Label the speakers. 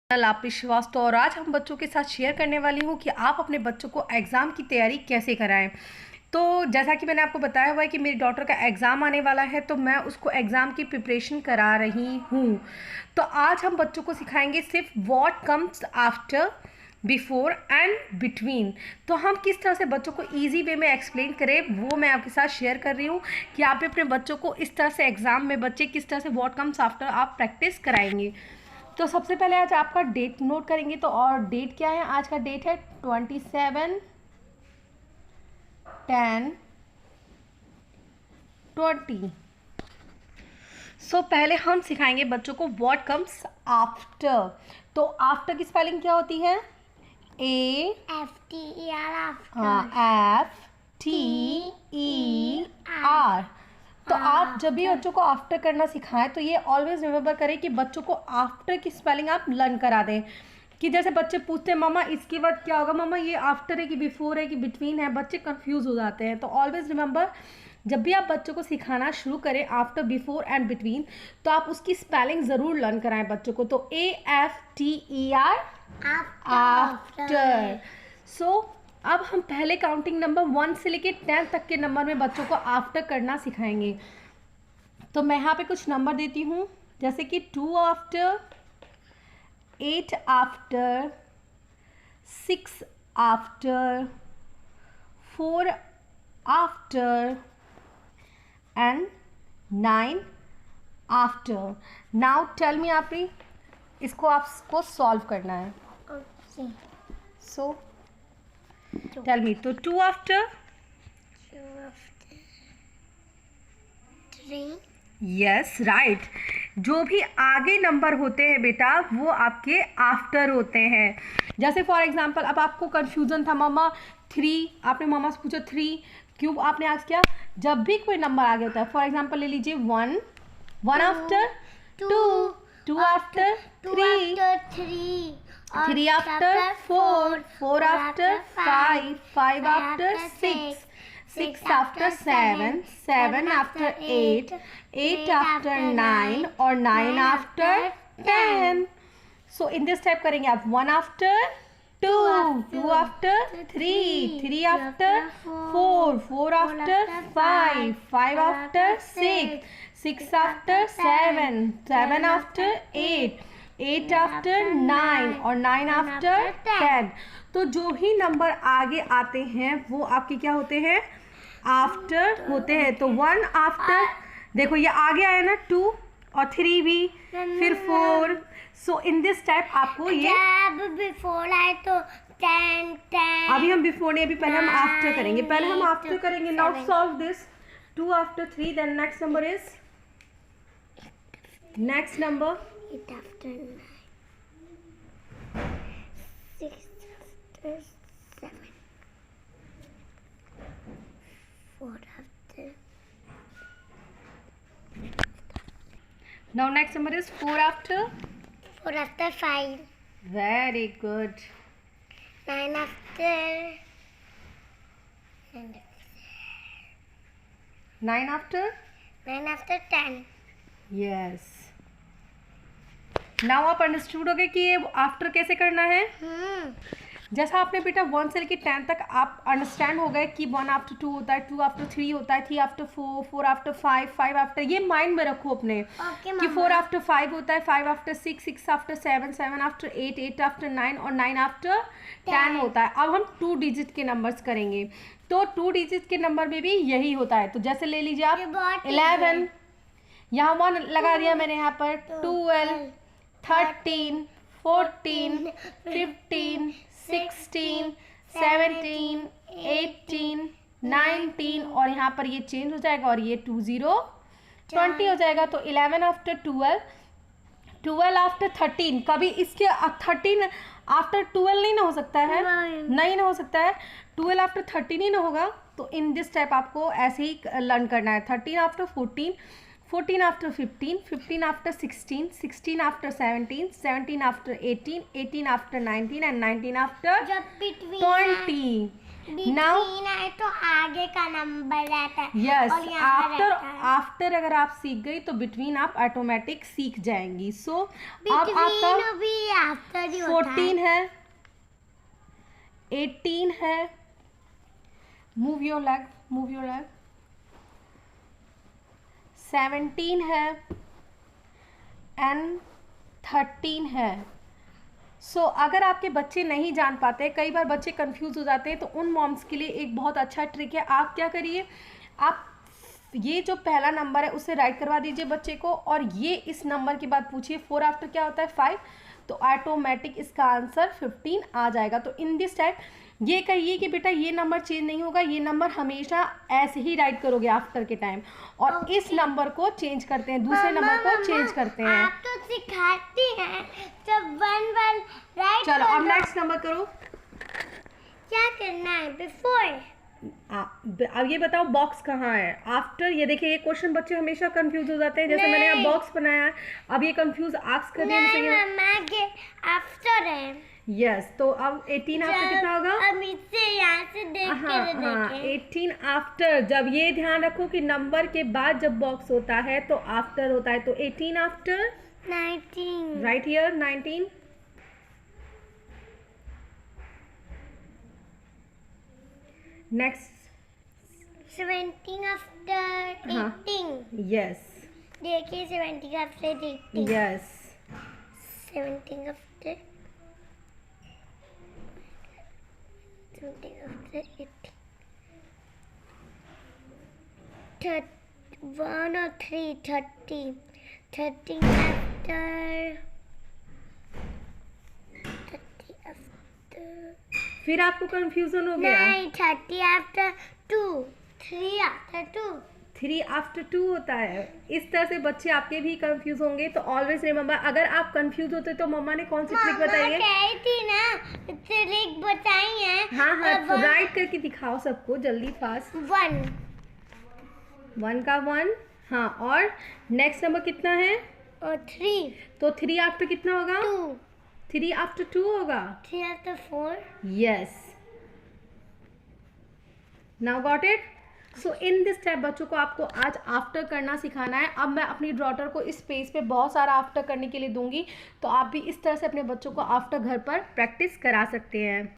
Speaker 1: लापी श्रीवास्तव और आज हम बच्चों के साथ शेयर करने वाली हूँ कि आप अपने बच्चों को एग्ज़ाम की तैयारी कैसे कराएं। तो जैसा कि मैंने आपको बताया हुआ है कि मेरी डॉटर का एग्ज़ाम आने वाला है, तो मैं उसको एग्ज़ाम की प्रिपरेशन करा रही हूँ। तो आज हम बच्चों को सिखाएंगे सिर्फ what comes after, before and between. तो हम किस तरह से बच्चों को ईजी वे में एक्सप्लेन करें वो मैं आपके साथ शेयर कर रही हूँ कि आप अपने बच्चों को इस तरह से एग्ज़ाम में बच्चे किस तरह से व्हाट कम्स आफ्टर आप प्रैक्टिस कराएंगे। तो सबसे पहले आज आपका डेट नोट करेंगे। तो और डेट क्या है? आज का डेट है 27/10/20। सो पहले हम सिखाएंगे बच्चों को व्हाट कम्स आफ्टर। तो आफ्टर की स्पेलिंग क्या होती है? AFTER। तो आप जब भी बच्चों को आफ्टर करना सिखाएं तो ये ऑलवेज रिमेंबर करें कि बच्चों को आफ्टर की स्पेलिंग आप लर्न करा दें। कि जैसे बच्चे पूछते हैं मामा इसके बाद क्या होगा, मामा ये आफ्टर है कि बिफोर है कि बिटवीन है, बच्चे कंफ्यूज हो जाते हैं। तो ऑलवेज रिमेंबर जब भी आप बच्चों को सिखाना शुरू करें आफ्टर, बिफोर एंड बिटवीन, तो आप उसकी स्पेलिंग ज़रूर लर्न कराएं बच्चों को। तो AFTER आफ्टर। सो अब हम पहले काउंटिंग नंबर 1 से लेके 10 तक के नंबर में बच्चों को आफ्टर करना सिखाएंगे। तो मैं यहाँ पे कुछ नंबर देती हूँ, जैसे कि 2 after, 8 after, 6 after, 4 after and 9 after. Now tell me आपरी, इसको आपको सॉल्व करना है। So tell me. तो 2 आफ्टर
Speaker 2: 3।
Speaker 1: Yes right. जो भी आगे नंबर होते हैं बेटा वो आपके आफ्टर होते हैं। जैसे फॉर एग्जांपल अब आपको कंफ्यूजन था मामा 3, आपने मामा से पूछा 3 क्यों आपने आज किया। जब भी कोई नंबर आगे होता है, फॉर एग्जांपल ले लीजिए 1 after 2, 2 after 3, 3 after 4, 4 after 5, 5 after 6, 6 after 7, 7 after 8, 8 after 9 और 9 after 10. So in this type करेंगे आप 1 after 2, 2 after 3, 3 after 4, 4 after 5, 5 after 6, 6 after 7, 7 after 8, 8 after 9 और 9 after 10। तो जो ही नंबर आगे आते हैं वो आपके क्या होते हैं? आफ्टर होते हैं। तो 1 आफ्टर, देखो ये आगे आया ना 2 और 3 भी, फिर 4। सो इन दिस टाइप आपको ये
Speaker 2: बिफोर आए तो 10 10।
Speaker 1: अभी हम बिफोर नहीं, अभी पहले हम आफ्टर करेंगे। पहले हम आफ्टर करेंगे। Now solve this. 2 after 3, then next number is next number
Speaker 2: 8 after 9, 6 after 7, 4 after.
Speaker 1: Now next number is 4 after
Speaker 2: 4 after 5,
Speaker 1: very good
Speaker 2: 9 after.
Speaker 1: 9 after
Speaker 2: 9 after 10.
Speaker 1: Yes. Now आप अंडरस्टूड हो गए कि ये आफ्टर कैसे करना है। जैसा आपने बेटा 1 से लेकर 10 तक आप अंडरस्टैंड हो गए कि 1 आफ्टर 2 होता है, 2 आफ्टर 3 होता है, 3 आफ्टर 4, 4 आफ्टर 5, 5 आफ्टर, ये माइंड में रखो अपने कि 4 आफ्टर 5 होता है, 5 आफ्टर 6, 6 आफ्टर 7, 7 आफ्टर 8, 8 आफ्टर 9 और 9 आफ्टर 10 होता है। अब हम 2 डिजिट के नंबर्स करेंगे। तो 2 डिजिट के नंबर में भी यही होता है। तो जैसे ले लीजिए आप 11, यहाँ 1 लगा दिया मैंने, यहाँ पर 12, 13, 14, 15, 16, 17, 18, 19 और यहाँ पर ये चेंज हो जाएगा और ये 20 हो जाएगा। तो 11 आफ्टर 12, 12 आफ्टर 13, कभी इसके 13 आफ्टर 12 नहीं ना हो सकता है, नहीं ना हो सकता है, 12 आफ्टर 13 ही ना होगा। तो इन दिस टाइप आपको ऐसे ही लर्न करना है। 13 after 14, 14 after 15, 15 after 16, 16 after 17, 17 after 18, 18 after 19 and 19 after 20. Now
Speaker 2: है तो आगे का नंबर रहता है।
Speaker 1: यस,
Speaker 2: और यहाँ
Speaker 1: आफ्टर
Speaker 2: रहता है।
Speaker 1: आफ्टर अगर आप सीख गई तो बिटवीन आप ऑटोमेटिक सीख जाएंगी। सो अब आपका
Speaker 2: बिटवीन भी आफ्टर आफ्टर ही होता है।
Speaker 1: 14 है, 18 है, move your leg, move your leg, 17 है एंड 13 है। सो अगर आपके बच्चे नहीं जान पाते, कई बार बच्चे कंफ्यूज हो जाते हैं, तो उन मॉम्स के लिए एक बहुत अच्छा ट्रिक है। आप क्या करिए, आप ये जो पहला नंबर है उसे राइट करवा दीजिए बच्चे को, और ये इस नंबर के बाद पूछिए 4 आफ्टर क्या होता है 5, तो ऑटोमेटिक इसका आंसर 15 आ जाएगा। तो इन दिस टाइप ये कहिए कि बेटा ये नंबर चेंज नहीं होगा, ये नंबर हमेशा ऐसे ही राइट करोगे आफ्टर के टाइम, और इस नंबर को चेंज करते हैं, दूसरे नंबर को चेंज करते हैं।
Speaker 2: आप तो सिखाती हैं जब 1 1 राइट।
Speaker 1: चलो अब नेक्स्ट नंबर करो।
Speaker 2: क्या करना है बिफोर?
Speaker 1: अब ये बताओ बॉक्स कहाँ है आफ्टर। ये देखिए ये क्वेश्चन बच्चे हमेशा कंफ्यूज हो जाते हैं, जैसे मैंने यहाँ बॉक्स बनाया है, अब ये कंफ्यूज आस्क कर दिया मुझे।
Speaker 2: नहीं मम्मा के आफ्टर है।
Speaker 1: यस, तो अब 18 आफ्टर कितना होगा?
Speaker 2: अब इससे यहाँ से देख
Speaker 1: हाँ
Speaker 2: के
Speaker 1: हाँ,
Speaker 2: देखें।
Speaker 1: 18 आफ्टर। जब ये ध्यान रखो कि नंबर के बाद जब बॉक्स होता है तो आफ्टर होता है, तो 18 after
Speaker 2: 19
Speaker 1: right here 19। Next
Speaker 2: 17 after 18।
Speaker 1: Yes
Speaker 2: देखिए 17 आफ्टर 18।
Speaker 1: Yes
Speaker 2: 17 after 17 after 18। 1 और 3 30। 30 आफ्टर 30 आफ्टर
Speaker 1: फिर आपको कंफ्यूजन हो गया।
Speaker 2: नहीं 30 आफ्टर 2। 3 आफ्टर 2।
Speaker 1: 3 आफ्टर 2 होता है। इस तरह से बच्चे आपके भी कंफ्यूज होंगे, तो ऑलवेज रिमेम्बर, अगर आप कंफ्यूज होते तो मम्मा ने कौन सी ट्रिक बताई है?
Speaker 2: कही थी ना ट्रिक बताई है।
Speaker 1: हाँ हाँ, तो राइट करके दिखाओ सबको जल्दी फास्ट। 1 का 1, हाँ, और नेक्स्ट नंबर कितना है?
Speaker 2: और 3।
Speaker 1: तो 3 आफ्टर कितना होगा?
Speaker 2: 2।
Speaker 1: 3 आफ्टर 2 होगा।
Speaker 2: 3 after 4।
Speaker 1: Yes, now got it. So in this type बच्चों को आपको आज आफ्टर करना सिखाना है। अब मैं अपनी डॉटर को इस पेज पे बहुत सारा आफ्टर करने के लिए दूंगी, तो आप भी इस तरह से अपने बच्चों को आफ्टर घर पर प्रैक्टिस करा सकते हैं।